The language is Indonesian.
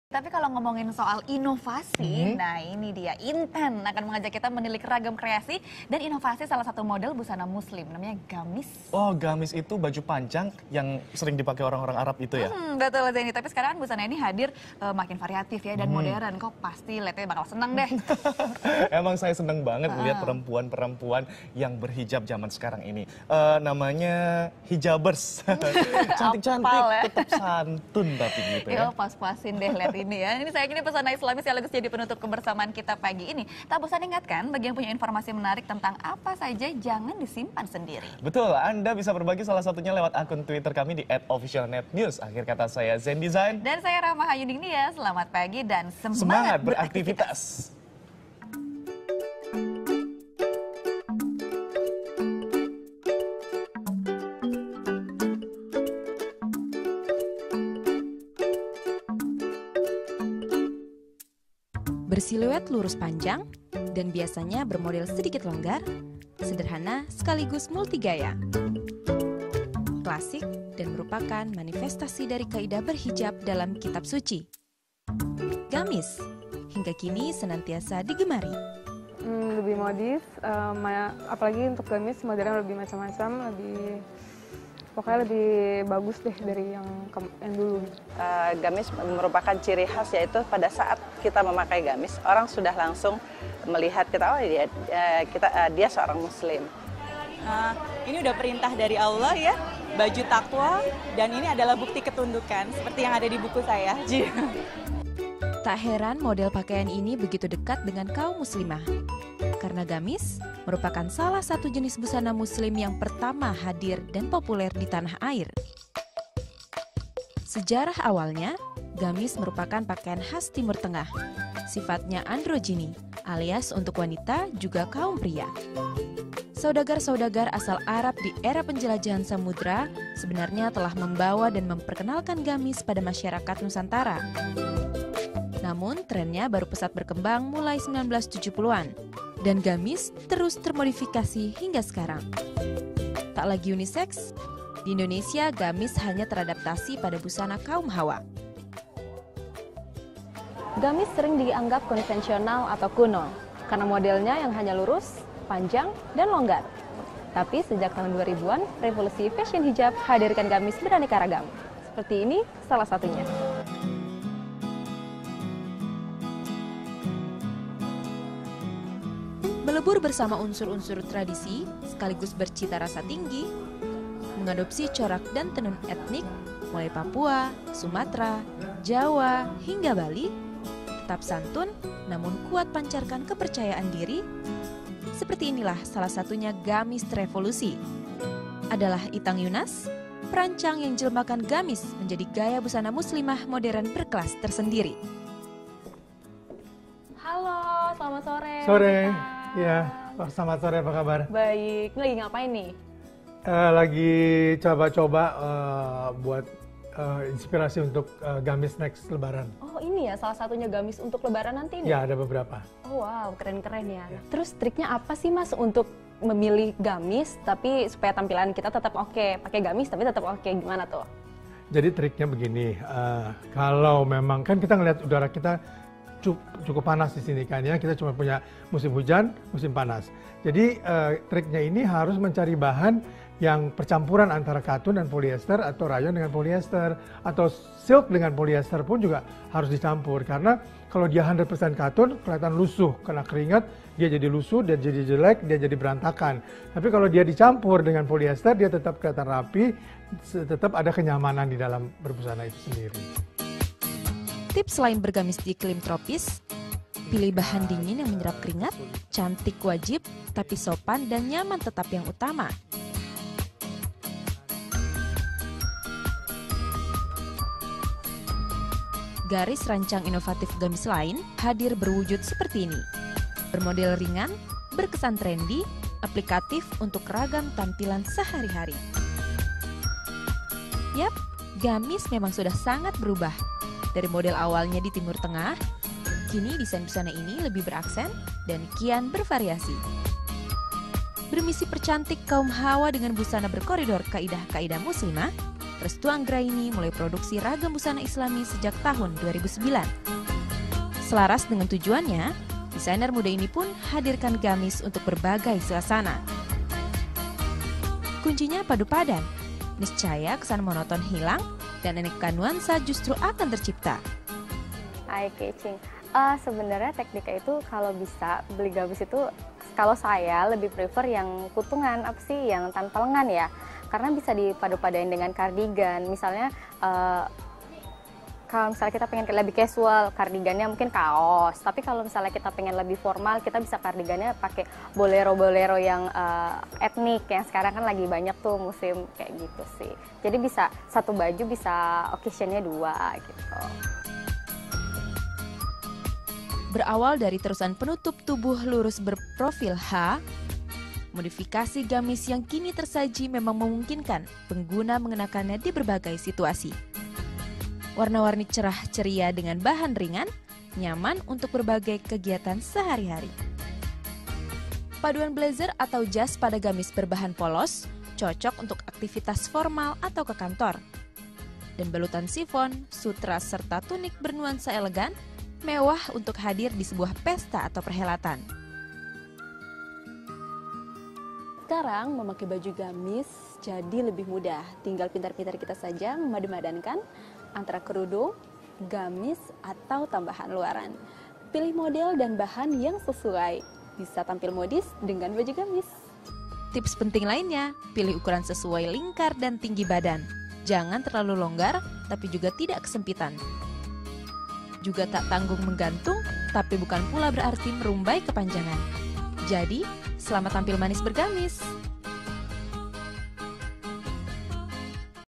Tapi kalau ngomongin soal inovasi, nah ini dia Intan akan mengajak kita menilik ragam kreasi dan inovasi salah satu model busana muslim, namanya gamis. Oh, gamis itu baju panjang yang sering dipakai orang-orang Arab itu ya? Betul Zaini, tapi sekarang busana ini hadir makin variatif ya dan modern. Kok pasti lihatnya bakal seneng deh. Emang saya seneng banget melihat perempuan-perempuan yang berhijab zaman sekarang ini. Namanya hijabers. Cantik-cantik, Ya? tetap santun tapi gitu ya. Yo, pas-pasin deh lihat ini ya. Ini saya kini pesona Islamis sekaligus jadi penutup kebersamaan kita pagi ini. Tak bosan ingatkan, bagi yang punya informasi menarik tentang apa saja jangan disimpan sendiri. Betul, Anda bisa berbagi salah satunya lewat akun Twitter kami di @officialnetnews. Akhir kata saya Zen Design. Dan saya Rama Hayuning Nia, selamat pagi dan Semangat beraktivitas. Bersiluet lurus panjang dan biasanya bermodel sedikit longgar, sederhana sekaligus multigaya. Klasik dan merupakan manifestasi dari kaidah berhijab dalam kitab suci. Gamis hingga kini senantiasa digemari. Lebih modis, apalagi untuk gamis modelnya lebih macam-macam, pokoknya lebih bagus deh dari yang dulu. Gamis merupakan ciri khas, yaitu pada saat kita memakai gamis, orang sudah langsung melihat kita, oh dia seorang muslim. Ini udah perintah dari Allah ya, baju takwa, dan ini adalah bukti ketundukan seperti yang ada di buku saya. Tak heran model pakaian ini begitu dekat dengan kaum muslimah. Karena gamis merupakan salah satu jenis busana muslim yang pertama hadir dan populer di tanah air. Sejarah awalnya, gamis merupakan pakaian khas Timur Tengah. Sifatnya androgini, alias untuk wanita juga kaum pria. Saudagar-saudagar asal Arab di era penjelajahan samudra sebenarnya telah membawa dan memperkenalkan gamis pada masyarakat Nusantara. Namun trennya baru pesat berkembang mulai 1970-an. Dan gamis terus termodifikasi hingga sekarang. Tak lagi unisex, di Indonesia gamis hanya teradaptasi pada busana kaum Hawa. Gamis sering dianggap konvensional atau kuno karena modelnya yang hanya lurus, panjang, dan longgar. Tapi sejak tahun 2000-an, revolusi fashion hijab hadirkan gamis beraneka ragam. Seperti ini salah satunya. Melebur bersama unsur-unsur tradisi sekaligus bercita rasa tinggi, mengadopsi corak dan tenun etnik mulai Papua, Sumatera, Jawa, hingga Bali, tetap santun namun kuat pancarkan kepercayaan diri. Seperti inilah salah satunya gamis revolusi. Adalah Itang Yunas, perancang yang jelmakan gamis menjadi gaya busana muslimah modern berkelas tersendiri. Halo, selamat sore. Sore. Ya, selamat sore, apa kabar? Baik, lagi ngapain nih? Lagi coba-coba buat inspirasi untuk gamis next Lebaran. Oh ini ya, salah satunya gamis untuk Lebaran nanti nih? Ya, ada beberapa. Oh wow, keren-keren ya. Terus triknya apa sih Mas untuk memilih gamis, tapi supaya tampilan kita tetap oke? Pakai gamis tapi tetap oke, gimana tuh? Jadi triknya begini, kalau memang kan kita ngelihat udara kita cukup panas di sini kan ya, kita cuma punya musim hujan, musim panas. Jadi triknya ini harus mencari bahan yang percampuran antara katun dan polyester atau rayon dengan polyester atau silk dengan polyester pun juga harus dicampur, karena kalau dia 100% katun kelihatan lusuh, kena keringat dia jadi lusuh, dia jadi jelek, dia jadi berantakan. Tapi kalau dia dicampur dengan polyester dia tetap kelihatan rapi, tetap ada kenyamanan di dalam berbusana itu sendiri. Tips lain bergamis di iklim tropis, pilih bahan dingin yang menyerap keringat, cantik wajib, tapi sopan dan nyaman tetap yang utama. Garis rancang inovatif gamis lain hadir berwujud seperti ini. Bermodel ringan, berkesan trendy, aplikatif untuk ragam tampilan sehari-hari. Yap, gamis memang sudah sangat berubah. Dari model awalnya di Timur Tengah, kini desain busana ini lebih beraksen dan kian bervariasi. Bermisi percantik kaum Hawa dengan busana berkoridor kaidah-kaidah muslimah, Restu Anggraini mulai produksi ragam busana Islami sejak tahun 2009. Selaras dengan tujuannya, desainer muda ini pun hadirkan gamis untuk berbagai suasana. Kuncinya padu padan, niscaya kesan monoton hilang dan aneka nuansa justru akan tercipta. Eye catching. Sebenarnya tekniknya itu kalau bisa beli gamis itu, kalau saya lebih prefer yang kutungan, apa sih, yang tanpa lengan ya. Karena bisa dipadu-padain dengan kardigan. Misalnya kalau misalnya kita pengen lebih casual, kardigannya mungkin kaos. Tapi kalau misalnya kita pengen lebih formal, kita bisa kardigannya pakai bolero-bolero yang etnik, yang sekarang kan lagi banyak tuh musim kayak gitu sih. Jadi bisa satu baju bisa occasionnya 2 gitu. Berawal dari terusan penutup tubuh lurus berprofil H, modifikasi gamis yang kini tersaji memang memungkinkan pengguna mengenakannya di berbagai situasi. Warna-warni cerah ceria dengan bahan ringan, nyaman untuk berbagai kegiatan sehari-hari. Paduan blazer atau jas pada gamis berbahan polos cocok untuk aktivitas formal atau ke kantor. Dan balutan sifon, sutra serta tunik bernuansa elegan, mewah untuk hadir di sebuah pesta atau perhelatan. Sekarang memakai baju gamis jadi lebih mudah. Tinggal pintar-pintar kita saja memadu-madankan antara kerudung, gamis, atau tambahan luaran. Pilih model dan bahan yang sesuai. Bisa tampil modis dengan baju gamis. Tips penting lainnya, pilih ukuran sesuai lingkar dan tinggi badan. Jangan terlalu longgar, tapi juga tidak kesempitan. Juga tak tanggung menggantung, tapi bukan pula berarti merumbai kepanjangan. Jadi, selamat tampil manis bergamis.